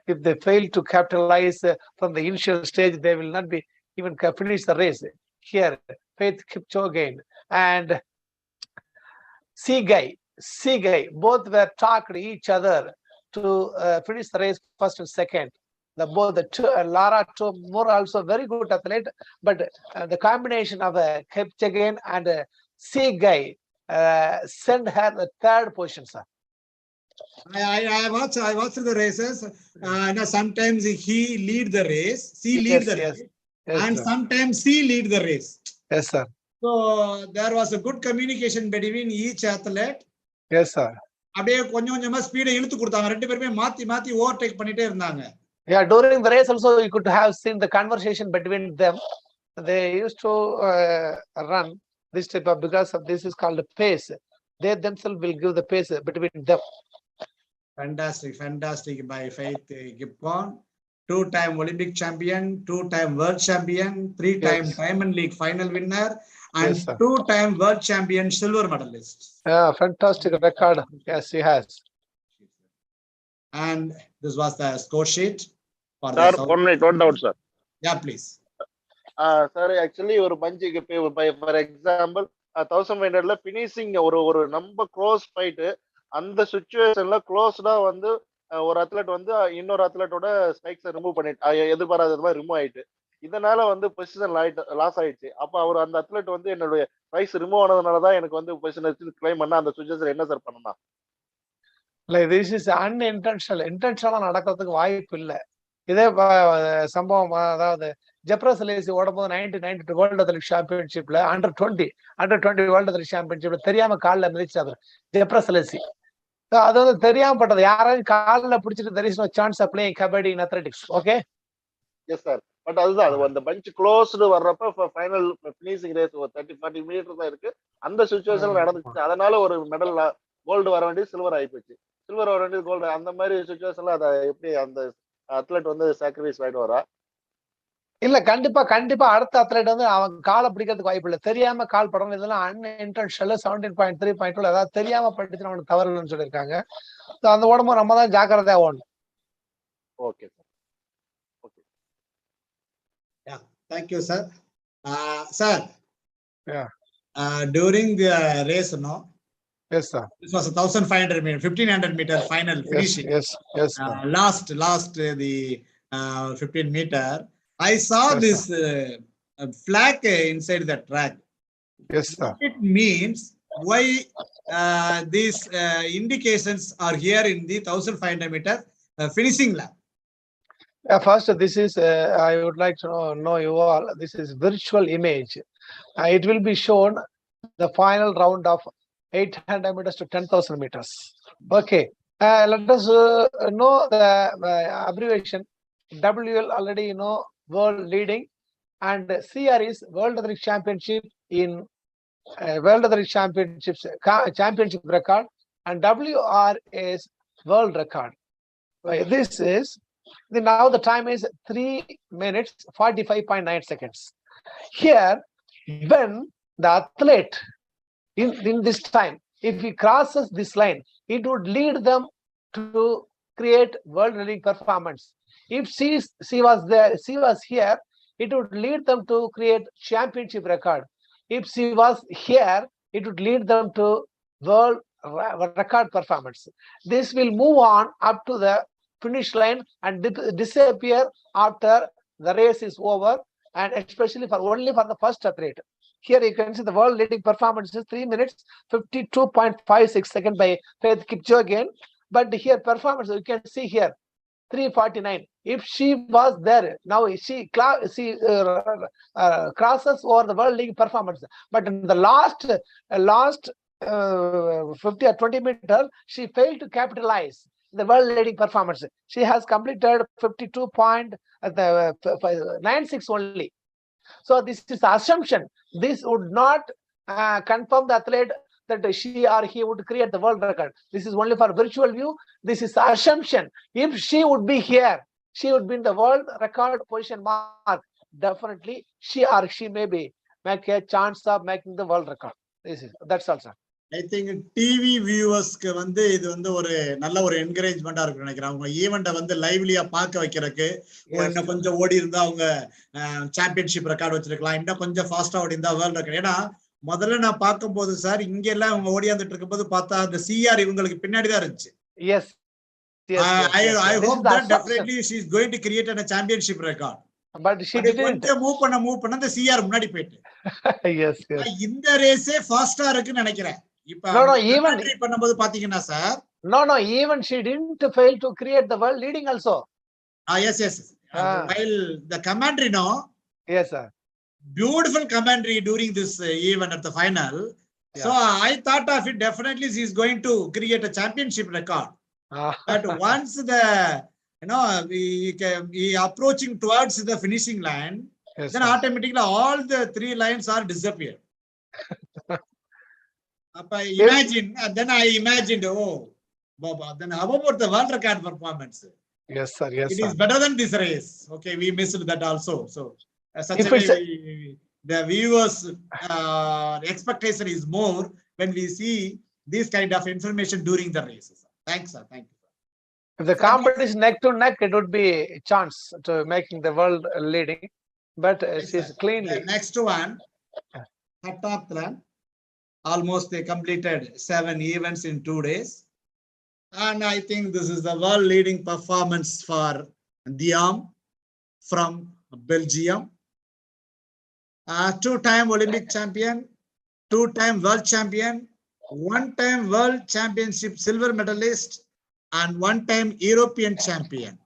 If they fail to capitalize from the initial stage, they will not be even finish the race. Here, Faith Kipchoge and Seaguy, both were talking to each other to finish the race first and second. Lara Moore also very good athlete, but the combination of Kipchoge and Seaguy sent her the third position, sir. I watched the races. Sometimes he lead the race, race, and sir. Sometimes he lead the race. Yes, sir. So there was a good communication between each athlete. Yes, sir. அப்படியே கொஞ்சமா ஸ்பீடை இழுத்து கொடுத்தாங்க. ரெண்டு பேருமே மாத்தி overtake பண்ணிட்டே இருந்தாங்க. Yeah, during the race also you could have seen the conversation between them. They used to run this type of, because of this is called a pace. They themselves will give the pace between them. Fantastic by Faith Kipchoge, 2-time Olympic champion, 2-time world champion, 3-time Diamond League final winner, and 2-time world champion silver medalist. Yeah, fantastic record. Yes, he has. And this was the score sheet for sir, 1 minute, one doubt, sir. Yeah, please. Sir, actually, ஒரு பஞ்சுக்கு for example, 1500ல finishing ஒரு நம்ம close fight, அந்த சுச்சுவேஷன்ல க்ளோஸ்டா வந்து ஒரு athlete வந்து இன்னொரு அத்லெட்டோட ஸ்பைக்ஸை remove பண்ணிட்டு எதிர்பாராத மாதிரி ரிமூவ் ஆயிட்டு, இதனால வந்து பொசிஷன் லாஸ் ஆயிடுச்சு. அப்ப அவர் அந்த அத்லெட் வந்து என்னுடைய பிரைஸ் ரிமூவ் ஆனதுனாலதான் எனக்கு வந்து பொசிஷன் கிளைம் பண்ண, அந்த சுச்சுவேஷன் என்ன சார் பண்ணலாம்? இல்ல, திஸ் இஸ் அன்இன்டென்ஷனல். இன்டென்ஷனலா நடக்கிறதுக்கு வாய்ப்பு இல்ல. இதே சம்பவம், அதாவது ஜெப்ரசலேசி ஓடும்போது 1992 வேர்ல்டு அத்லெட் சாம்பியன்ஷிப்ல அண்டர் 20 வேர்ல்டு அத்லெட் சாம்பியன்ஷிப்ல தெரியாம காலில் மிதிச்சாரு ஜெப்ரசலேசி. அது வந்து தெரியாம பட்டது. யாராவது காலில் பிடிச்சிட்டு there is no chance of playing kabaddi in athletics. Okay, yes sir. But அதுதான், அது அந்த பஞ்ச் க்ளோஸ்டு வர்றப்ப ஃபைனல் ஃபினிஷிங் ரேஸ் ஒரு 30-40 மீட்டர் தான் இருக்கு. அந்த சுச்சுவேஷன்ல நடந்துச்சு. அதனால ஒரு மெடல் கோல்டு வர வேண்டியது சில்வர் ஆகி போச்சு, சில்வர் வர வேண்டியது கோல்டு. அந்த மாதிரி சுச்சுவேஷன்ல அதை எப்படி அந்த அத்லெட் வந்து சாக்ரிஃபைஸ் ஆயிடுவாரா? இல்ல, கண்டிப்பா அடுத்த அத்லெட் வந்து அவன் காலை பிடிக்கிறதுக்கு வாய்ப்பு இல்லை. தெரியாம கால் படணும். இதெல்லாம் அன்இன்டென்ஷனல் 17.3.2 ஏதாவது தெரியாம பட்டுச்சுன்னு அவனுக்கு தவறுன்னு சொல்லியிருக்காங்க. அந்த உடம்பு நம்ம தான் ஜாக்கிரதையா ஓடணும். Okay sir. Okay. Yeah, thank you, sir. Sir. Yeah. During the race, no? Yes, sir. This was a 1500 meter, 1500 meter final finishing. Yes, sir. Last the 15 meter. I saw Yes, this flag inside the track. Yes, sir. What it means, why these indications are here in the 1500 meter finishing lap? First, this is, I would like to know you all, this is virtual image. It will be shown the final round of 800 meters to 10,000 meters. Okay. Let us know the abbreviation. WL already you know, world leading, and CR is World Athletics Championship in World Athletics Championships championship record, and WR is world record. This is now the time is 3 minutes 45.9 seconds. Here, when the athlete in this time, if he crosses this line, it would lead them to create world leading performance. If she was there, she was here, it would lead them to create championship record. If she was here, it would lead them to world record performance. This will move on up to the finish line and disappear after the race is over, and especially only for the first athlete. Here you can see the world leading performance is 3 minutes 52.56 seconds by Faith Kipchoge. But here performance, you can see here 3:49. If she was there, now she crosses over the world league performance. But in the last 50 or 20 meters, she failed to capitalize the world leading performance. She has completed 52.96 only. So this is assumption. This would not confirm the athlete that she or he would create the world record. This is only for virtual view. This is assumption. If she would be here, she would be in the world record position mark. Definitely, she or she may be make a chance of making the world record. That's all, sir. I think TV viewers-க்கு வந்து இது வந்து ஒரு நல்ல ஒரு என்கரேஜ்மெண்டா இருக்கு நினைக்கிறேன். அவங்க ஈவெண்ட்டை வந்து லைவ்லியா பார்க்க வைக்கிறதுக்கு, இன்னும் கொஞ்சம் ஓடி இருந்தா அவங்க சாம்பியன்ஷிப் ரெக்கார்ட் வச்சிருக்கலாம், இன்னும் கொஞ்சம் ஃபாஸ்டா ஓடி இருந்தா வேர்ல்ட் ரெக்கார்ட். ஏன்னா முதல்ல நான் பார்க்கும்போது சார், இங்க எல்லாம் அவங்க ஓடியாந்துட்டு இருக்கும்போது பார்த்தா அந்த சிஆர் இவங்களுக்கு பின்னாடி தான் இருந்துச்சு. Yes. I hope that definitely she is going to create a championship record. But she didn't. கொஞ்சம் மூவ் பண்ண அந்த சிஆர் முன்னாடி போயிட்டு. Yes. இந்த ரேஸே ஃபாஸ்டா இருக்குன்னு நினைக்கிறேன். இப்ப even பண்ணும்போது பாத்தீங்கன்னா sir, even she didn't fail to create the world leading also. Yes. While the commentary, no. Yes, sir. Beautiful commentary during this event at the final. Yeah. So I thought of it, definitely she is going to create a championship record. But once the we approaching towards the finishing line, yes, then automatically all the 3 lines are disappeared. Then I imagined, oh, Baba, then how about the world record performance? Yes, sir. Yes, it is better than this race. Okay, we missed that also. So such a way the viewers expectation is more when we see this kind of information during the races. Thanks, sir. Thank you. If the competition neck to neck, it would be a chance to making the world leading. But she's cleanly. The next one, Hatatlan. Almost they completed 7 events in 2 days. And I think this is the world leading performance for Diam from Belgium. 2-time Olympic champion, 2-time world champion, 1-time world championship silver medalist, and 1-time European champion.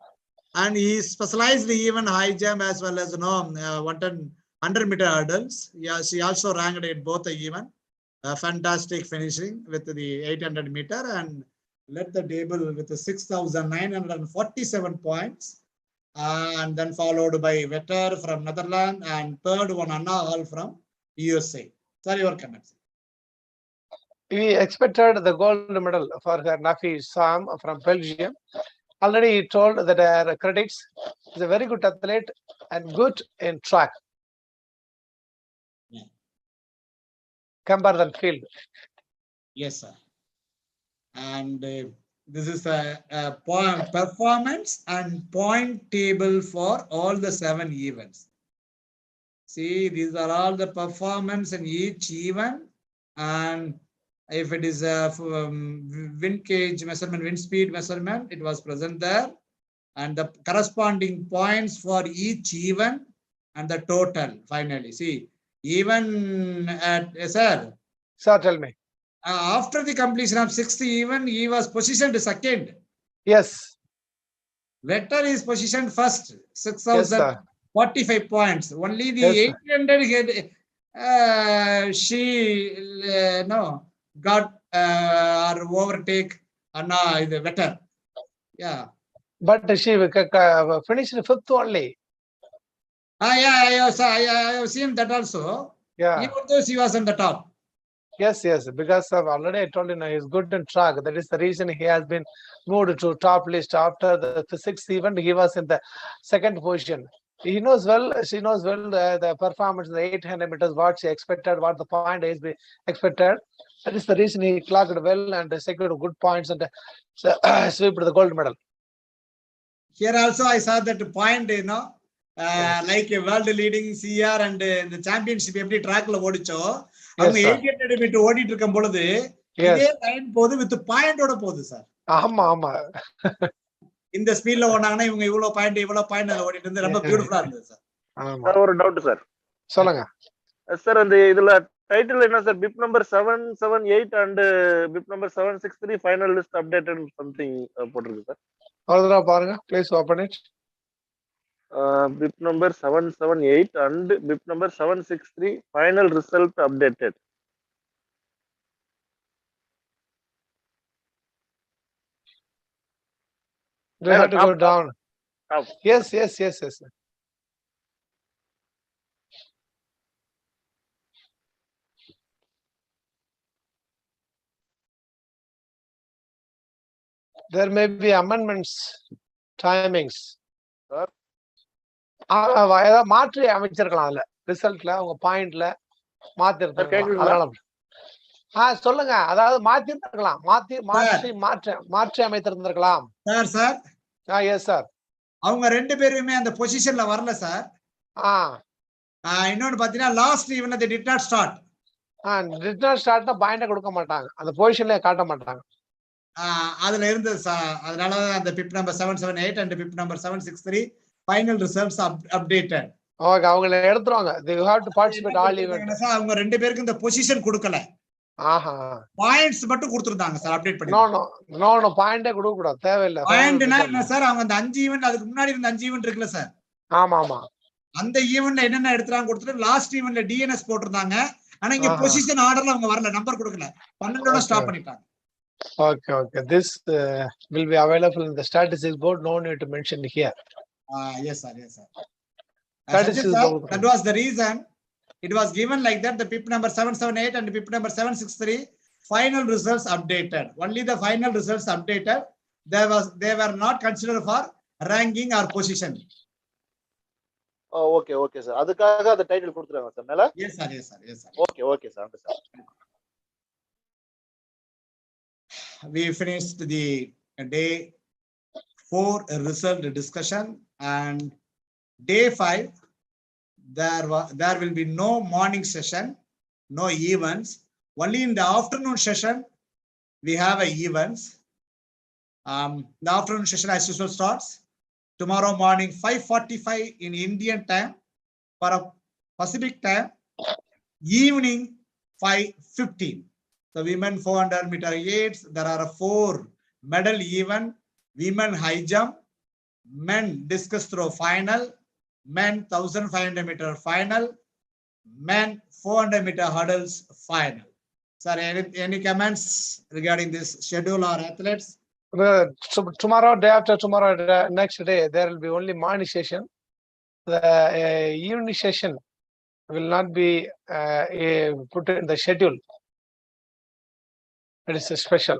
And he specialized even high jump as well as 100-meter hurdles. Yeah, she also ranked at both the event. Fantastic finishing with the 800-meter and led the table with 6,947 points. And then followed by Vetter from Netherlands and third one Anna Hall from USA. Sorry, your comments. We expected the gold medal for her Nafi Sam from Belgium. Already he told that her critics is a very good athlete and good in track. Yeah. Compare than field. Yes, sir. And this is a point performance and point table for all the 7 events. See, these are all the performance in each event. And if it is a wind cage measurement, wind speed measurement, it was present there. And the corresponding points for each event and the total finally. See, even at, sir. Sir, tell me. After the completion of 6th event, he was positioned second. Yes. Vetter is positioned first, 6,045 points. Only the Yes, 800 she got or overtake Anna the Vetter. Yeah. But she finished 5th only. Yeah, I have seen that also. Yeah. Even though she was on the top. Yes, because of already I told you now he's good in track. That is the reason he has been moved to top list. After the 6th event, he was in the 2nd position. He knows well, she knows well the performance in the 800 meters, what she expected, what the point is expected. That is the reason he clocked well and secured good points and swept the gold medal. Here also I saw that point, like a world leading CR and the championship every track la odicho avanga 800 meter ஓடிட்டு இருக்கும் பொழுது இதே line போகுது with point ஓட போகுது sir. ஆமா இந்த ஸ்பீட்ல ஓடுனாங்கன்னா இவங்க இவ்வளவு பாயிண்ட் ஓடிட்டு இருந்து ரொம்ப பியூட்டிஃபுல்லா இருந்தது சார். சார் ஒரு டவுட் சார். சொல்லுங்க சார். அந்த இதுல டைட்டில் என்ன sir? Bib number 778 and bib number 763 final list updated something போட்டுருக்கு சார். அவ்வளவுதா பாருங்க. Please open it. Bip number 778 and bip number 763 final result updated. Do you have to go down? Up. Yes. There may be amendments, timings. Sir? மாற்றி அமைச்சிருக்கலாம். அதுல ரிசல்ட்ல உங்க பாயிண்ட்ல மாத்தி இருக்கலாம். சொல்லுங்க. அதாவது மாத்தி இருந்திருக்கலாம். மாற்றி அமைத்திருந்திருக்கலாம். சார். Yes sir. அவங்க ரெண்டு பேருமே அந்த பொசிஷன்ல வரல சார். இன்னொன்னு பாத்தீங்கன்னா last even they did not start. did not startனா பாயிண்ட கொடுக்க மாட்டாங்க. அந்த பொசிஷன்ல காட்ட மாட்டாங்க. அதுல இருந்தது சார். அதனால அந்த bib number 778 and bib number 763 final results updated. ஓகே, அவங்கள எடுத்துறாங்க. they have to participate all events. அவங்க ரெண்டு பேருக்கு இந்த பொசிஷன் கொடுக்கல. பாயிண்ட்ஸ் மட்டும் கொடுத்திருந்தாங்க சார் அப்டேட் பண்ணி. நோ பாயிண்டே கொடுக்க கூடாது. தேவையில்லை. பாயிண்ட்னா என்ன சார்? அவங்க அந்த 5 ஈவென்ட் அதுக்கு முன்னாடி இருந்த 5 ஈவென்ட் இருக்குல சார். ஆமா அந்த ஈவென்ட்ல என்னென்ன எடுத்துறாங்க கொடுத்துட்டு லாஸ்ட் ஈவென்ட்ல டிஎன்எஸ் போட்டுருந்தாங்க. ஆனா இங்க பொசிஷன் ஆர்டர்ல அவங்க வரல, நம்பர் கொடுக்கல. 12 ஓட ஸ்டாப் பண்ணிட்டாங்க. Okay. This will be available in the statistics board. No need to mention here. Yes, sir. That was the reason it was given like that. The pip number 778 and pip number 763 final results updated. Only the final results updated. They were not considered for ranking or position. Okay, sir. அதுக்காக அந்த title கொடுத்துறாங்க sir மேல. Yes, sir. Okay, sir. We finished the day 4 result discussion, and day 5 there will be no morning session, no events. Only in the afternoon session, we have events. The afternoon session as usual starts tomorrow morning 5:45 in Indian time for a Pacific time, evening 5:15. The women 400 meter heights, there are 4 medal event, women high jump, men discus throw final, men 1500 meter final, men 400 meter hurdles final. Sir, any comments regarding this schedule or athletes? So tomorrow, day after tomorrow, next day, there will be only morning session. The evening session will not be put in the schedule. It is a special.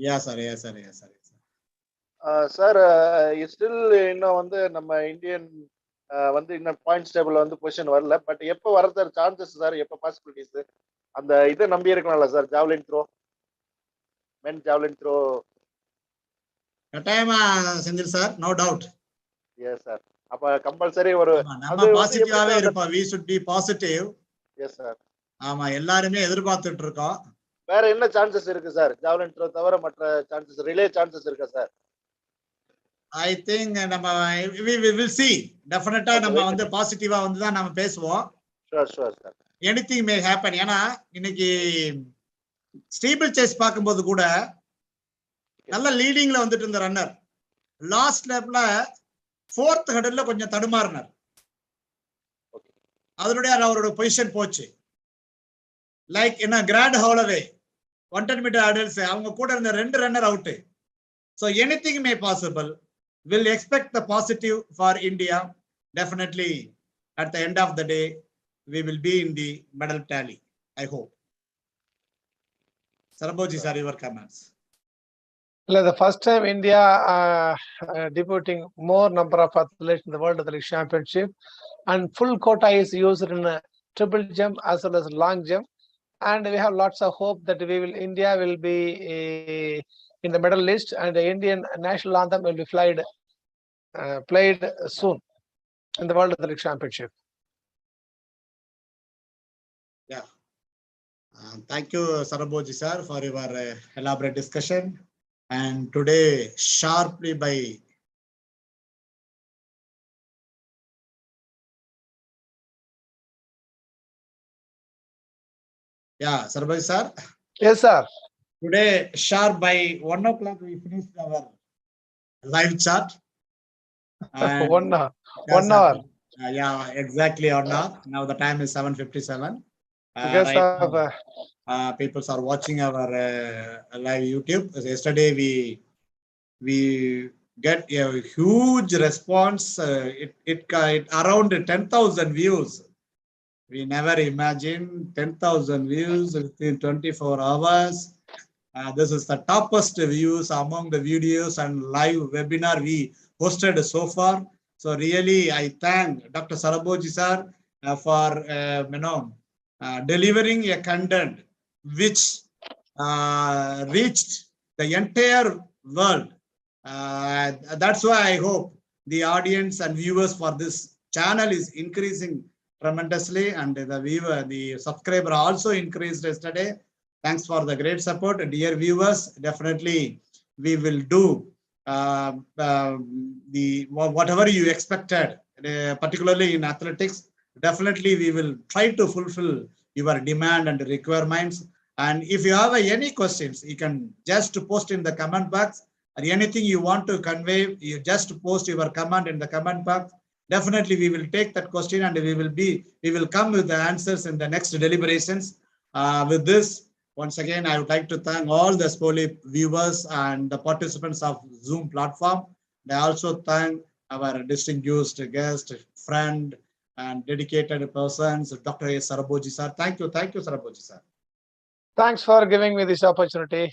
Yes, sir. Yes, sir. Yes, sir. Sir still இன்னும் வந்து நம்ம Indian வந்து இன்னும் points table வந்து position வரல. But எப்போ வர sir chances sir, எப்போ பாசிபிலிட்டிஸ்? அந்த இதை நம்பி இருக்கணும்ல sir, javelin throw, men javelin throw. கட்டாயமா Senthil sir, no doubt. Yes sir. அப்ப கம்பல்சரி ஒரு நம்ம பாசிட்டிவாவே இருப்போம். we should be positive. Yes sir. ஆமா, எல்லாருமே எதிர்பார்த்துட்டு இருக்கோம். வேற என்ன சான்சஸ் இருக்கு சார்? ஜாவ்லின் த்ரோ தவிர மற்ற சான்சஸ், ரிலே சான்சஸ் இருக்கா சார்? I think நம்ம we will see. டெஃபினட்டா நம்ம வந்து பாசிட்டிவா வந்து தான் நம்ம பேசுவோம். Sure sure sir. anything may happen. ஏன்னா இன்னைக்கு ஸ்டீபிள் சேஸ் பார்க்கும்போது கூட நல்ல லீடிங்ல வந்துட்டு இருந்த ரன்னர் லாஸ்ட் லேப்ல 4th ஹெடர்ல கொஞ்சம் தடுமாறினார். அதனுடைய அவரோட பொசிஷன் போச்சு. லைக் என்ன கிராண்ட் ஹாலோவே 110 மீட்டர் ஹெடர்ஸ் அவங்க கூட இருந்த 2 runner out. So anything may possible. We'll expect the positive for India. Definitely at the end of the day, we will be in the medal tally, I hope. Saraboji sir, your comments. The first time India debuting more number of athletes in the World Athletics Championship, and full quota is used in triple jump as well as long jump, and we have lots of hope that India will be in the medal list, and the Indian national anthem will be played soon in the World Athletics Championship. Yeah. Thank you, Saraboji sir, for your elaborate discussion. And today, sharply by Saraboji sir. Yes, sir. Today, sharp by 1 o'clock, we finished our live chat. And 1 hour. 1 hour. Yeah, exactly 1 hour. Now the time is 7:57. People are watching our live YouTube. Yesterday we get a huge response. It around 10,000 views. We never imagined 10,000 views within 24 hours. This is the toppest views among the videos and live webinar we hosted so far. So really, I thank Dr. Saraboji sir for delivering a content which reached the entire world. That's why I hope the audience and viewers for this channel is increasing tremendously, and the subscriber also increased yesterday. Thanks for the great support, dear viewers. Definitely, we will do whatever you expected, particularly in athletics. Definitely, we will try to fulfill your demand and requirements. And if you have any questions, you can just post in the comment box, or anything you want to convey, you just post your comment in the comment box. Definitely, we will take that question and we will come with the answers in the next deliberations. With this, once again, I would like to thank all the Spoli viewers and the participants of Zoom platform. I also thank our distinguished guest, friend, and dedicated persons, Dr. Saraboji sir. Thank you, Saraboji sir. Thanks for giving me this opportunity.